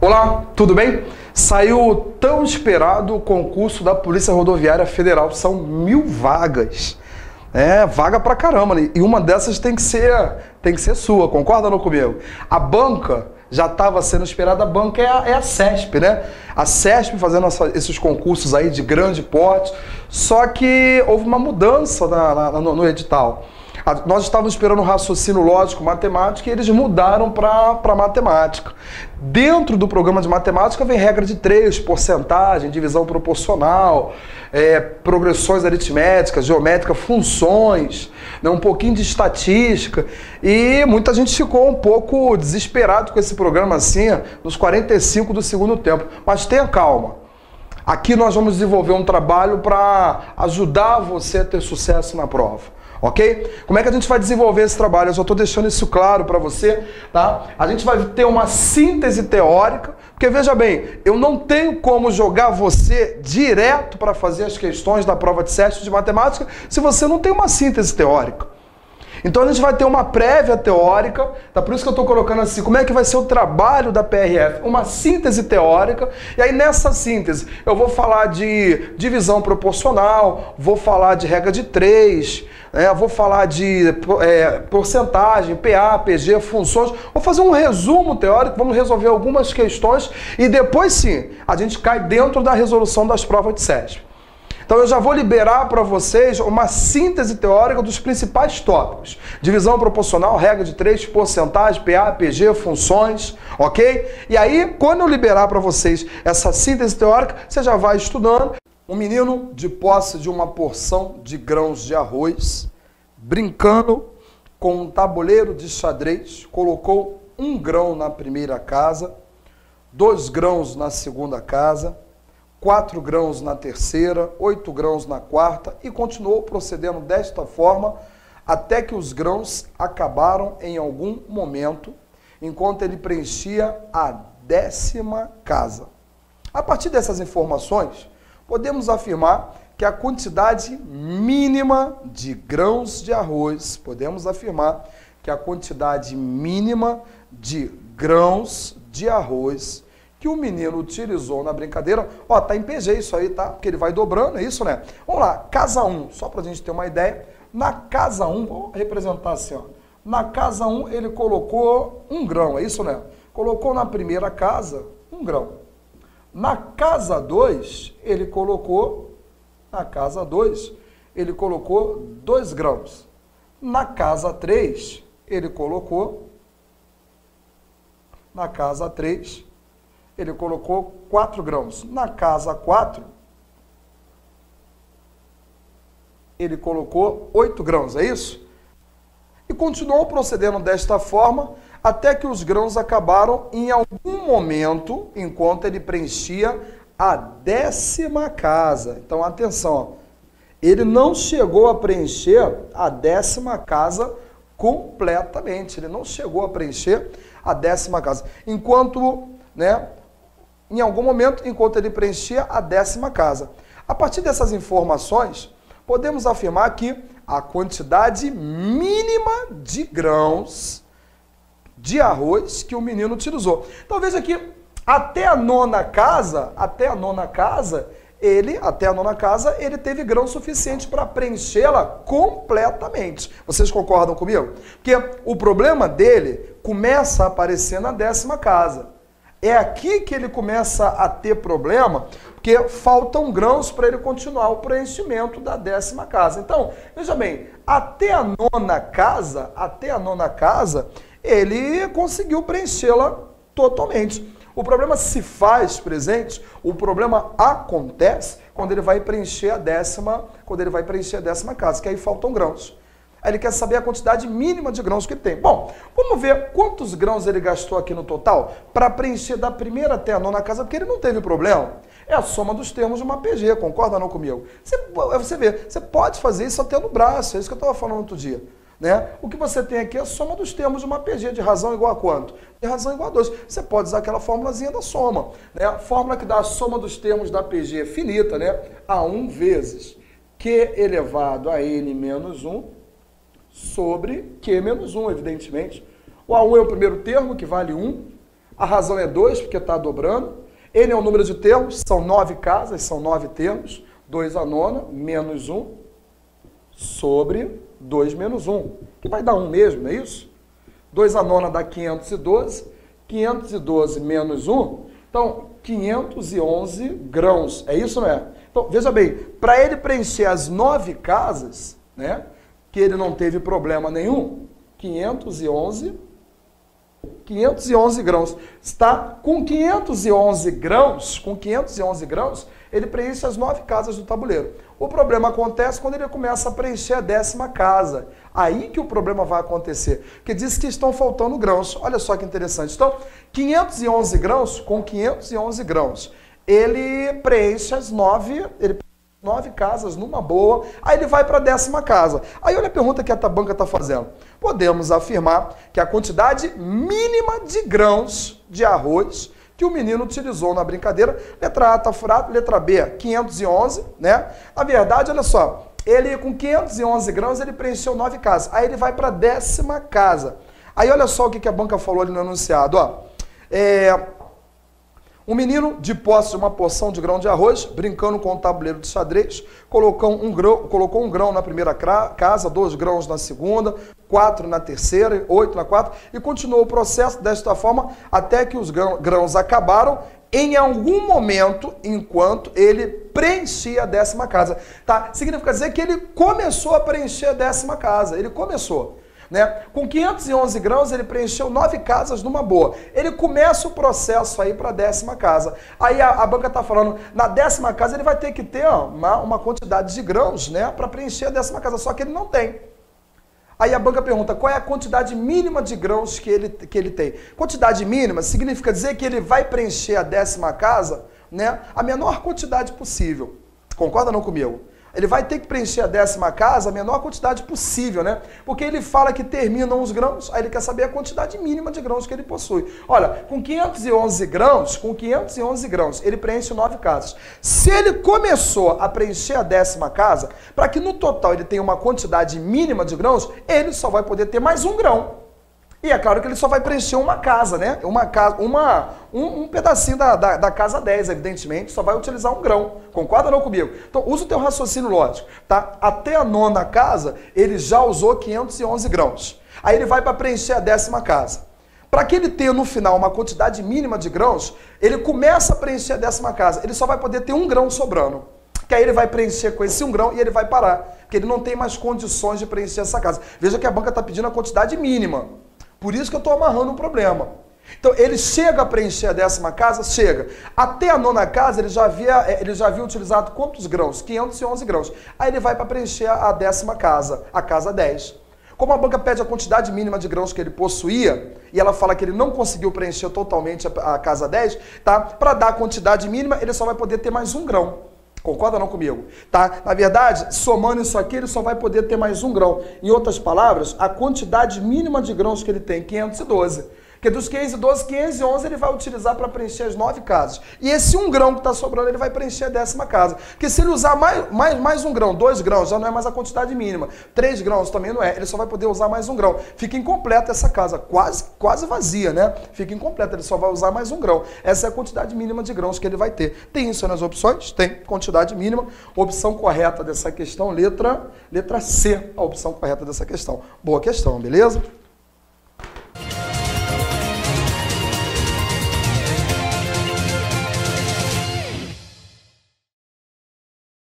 Olá, tudo bem? Saiu o tão esperado concurso da Polícia Rodoviária Federal. São 1000 vagas. É, vaga pra caramba, né? E uma dessas tem que ser sua, concorda não comigo? A banca já estava sendo esperada, a banca é a CESP, né? A CESP fazendo esses concursos aí de grande porte, só que houve uma mudança no edital. Nós estávamos esperando raciocínio lógico, matemática, e eles mudaram para matemática. Dentro do programa de matemática vem regra de 3, porcentagem, divisão proporcional, progressões aritméticas, geométrica, funções, né, um pouquinho de estatística. E muita gente ficou um pouco desesperado com esse programa assim, nos 45 do segundo tempo. Mas tenha calma. Aqui nós vamos desenvolver um trabalho para ajudar você a ter sucesso na prova. Ok? Como é que a gente vai desenvolver esse trabalho? Eu só estou deixando isso claro para você, tá? A gente vai ter uma síntese teórica, porque veja bem, eu não tenho como jogar você direto para fazer as questões da prova de CESP de matemática se você não tem uma síntese teórica. Então a gente vai ter uma prévia teórica, tá? Por isso que eu estou colocando assim, como é que vai ser o trabalho da PRF? Uma síntese teórica, e aí nessa síntese eu vou falar de divisão proporcional, vou falar de regra de 3, vou falar de porcentagem, PA, PG, funções, vou fazer um resumo teórico, vamos resolver algumas questões e depois sim, a gente cai dentro da resolução das provas de CESP. Então eu já vou liberar para vocês uma síntese teórica dos principais tópicos. Divisão proporcional, regra de 3, porcentagem, PA, PG, funções, ok? E aí, quando eu liberar para vocês essa síntese teórica, você já vai estudando. Um menino de posse de uma porção de grãos de arroz, brincando com um tabuleiro de xadrez, colocou 1 grão na primeira casa, 2 grãos na segunda casa, 4 grãos na terceira, 8 grãos na quarta e continuou procedendo desta forma até que os grãos acabaram em algum momento, enquanto ele preenchia a 10ª casa. A partir dessas informações, podemos afirmar que a quantidade mínima de grãos de arroz, que o menino utilizou na brincadeira, tá em PG isso aí, tá? Porque ele vai dobrando, é isso, né? Vamos lá, casa 1, só pra gente ter uma ideia. Na casa 1, vou representar assim, ó. Na casa 1, ele colocou 1 grão, é isso, né? Colocou na primeira casa 1 grão. Na casa 2, ele colocou 2 grãos. Na casa 3, ele colocou 4 grãos. Na casa 4, ele colocou 8 grãos, é isso? E continuou procedendo desta forma até que os grãos acabaram em algum momento, enquanto ele preenchia a 10ª casa. Então, atenção, ó. Ele não chegou a preencher a 10ª casa completamente. Ele não chegou a preencher a 10ª casa. Enquanto, em algum momento, enquanto ele preenchia a 10ª casa. A partir dessas informações, podemos afirmar que a quantidade mínima de grãos de arroz que o menino utilizou. Então veja que até a 9ª casa, ele teve grão suficiente para preenchê-la completamente. Vocês concordam comigo? Porque o problema dele começa a aparecer na 10ª casa. É aqui que ele começa a ter problema, porque faltam grãos para ele continuar o preenchimento da 10ª casa. Então, veja bem, até a 9ª casa, ele conseguiu preenchê-la totalmente. O problema se faz presente, o problema acontece quando ele vai preencher a 10ª casa, que aí faltam grãos. Aí ele quer saber a quantidade mínima de grãos que ele tem. Bom, vamos ver quantos grãos ele gastou aqui no total para preencher da primeira até a 9ª casa, porque ele não teve problema. É a soma dos termos de uma PG, concorda não comigo? Você vê, você pode fazer isso até no braço, é isso que eu estava falando outro dia. O que você tem aqui é a soma dos termos de uma PG, de razão igual a quanto? De razão igual a 2. Você pode usar aquela formulazinha da soma. A fórmula que dá a soma dos termos da PG é finita, A1 vezes Q elevado a N menos 1 sobre Q menos 1, evidentemente. O A1 é o primeiro termo, que vale 1. A razão é 2, porque está dobrando. N é o número de termos, são 9 casas, são 9 termos. 2 a nona, menos 1, sobre 2 menos 1, que vai dar 1 mesmo, não é isso? 2 a nona dá 512, 512 menos 1, então 511 grãos, é isso, não é? Então, veja bem, para ele preencher as 9 casas, né, que ele não teve problema nenhum, 511 grãos. Está com 511 grãos, ele preenche as 9 casas do tabuleiro. O problema acontece quando ele começa a preencher a 10ª casa. Aí que o problema vai acontecer, porque diz que estão faltando grãos. Olha só que interessante. Então, 511 grãos, com 511 grãos, ele preenche as 9 casas numa boa, aí ele vai para a 10ª casa. Aí olha a pergunta que a banca está fazendo. Podemos afirmar que a quantidade mínima de grãos de arroz que o menino utilizou na brincadeira, letra A está furado, letra B, 511, né? Na verdade, olha só, ele com 511 grãos, ele preencheu 9 casas. Aí ele vai para a 10ª casa. Aí olha só o que a banca falou ali no enunciado, ó. Um menino, de posse de uma porção de grão de arroz, brincando com o tabuleiro de xadrez, colocou um grão na primeira casa, 2 grãos na segunda, 4 na terceira, 8 na quarta, e continuou o processo desta forma até que os grãos acabaram em algum momento, enquanto ele preenchia a 10ª casa. Tá? Significa dizer que ele começou a preencher a 10ª casa, ele começou. Né? Com 511 grãos, ele preencheu 9 casas numa boa. Ele começa o processo aí para a 10ª casa. Aí a banca está falando, na 10ª casa ele vai ter que ter uma quantidade de grãos, né, para preencher a 10ª casa, só que ele não tem. Aí a banca pergunta, qual é a quantidade mínima de grãos que ele tem? Quantidade mínima significa dizer que ele vai preencher a 10ª casa, né, a menor quantidade possível. Concorda não comigo? Ele vai ter que preencher a 10ª casa a menor quantidade possível, né? Porque ele fala que terminam os grãos, aí ele quer saber a quantidade mínima de grãos que ele possui. Olha, com 511 grãos, ele preenche 9 casas. Se ele começou a preencher a 10ª casa, para que no total ele tenha uma quantidade mínima de grãos, ele só vai poder ter mais um grão. E é claro que ele só vai preencher uma casa, né? Um pedacinho da casa 10, evidentemente, só vai utilizar um grão. Concorda ou não comigo? Então, usa o teu raciocínio lógico, tá? Até a 9ª casa, ele já usou 511 grãos. Aí ele vai para preencher a 10ª casa. Para que ele tenha no final uma quantidade mínima de grãos, ele começa a preencher a 10ª casa. Ele só vai poder ter um grão sobrando. Que aí ele vai preencher com esse um grão e ele vai parar. Porque ele não tem mais condições de preencher essa casa. Veja que a banca está pedindo a quantidade mínima. Por isso que eu estou amarrando o problema. Então, ele chega a preencher a 10ª casa? Chega. Até a 9ª casa, ele já havia utilizado quantos grãos? 511 grãos. Aí ele vai para preencher a 10ª casa, a casa 10. Como a banca pede a quantidade mínima de grãos que ele possuía, e ela fala que ele não conseguiu preencher totalmente a casa 10, tá? Para dar a quantidade mínima, ele só vai poder ter mais um grão. Concorda não comigo? Tá? Na verdade, somando isso aqui, ele só vai poder ter mais um grão. Em outras palavras, a quantidade mínima de grãos que ele tem, 512. Porque dos 512, 511 ele vai utilizar para preencher as 9 casas. E esse um grão que está sobrando, ele vai preencher a 10ª casa. Porque se ele usar mais um grão, 2 grãos, já não é mais a quantidade mínima. 3 grãos também não é. Ele só vai poder usar mais um grão. Fica incompleta essa casa, quase vazia, né? Fica incompleta, ele só vai usar mais um grão. Essa é a quantidade mínima de grãos que ele vai ter. Tem isso nas opções? Tem. Quantidade mínima. Opção correta dessa questão, letra C, a opção correta dessa questão. Boa questão, beleza?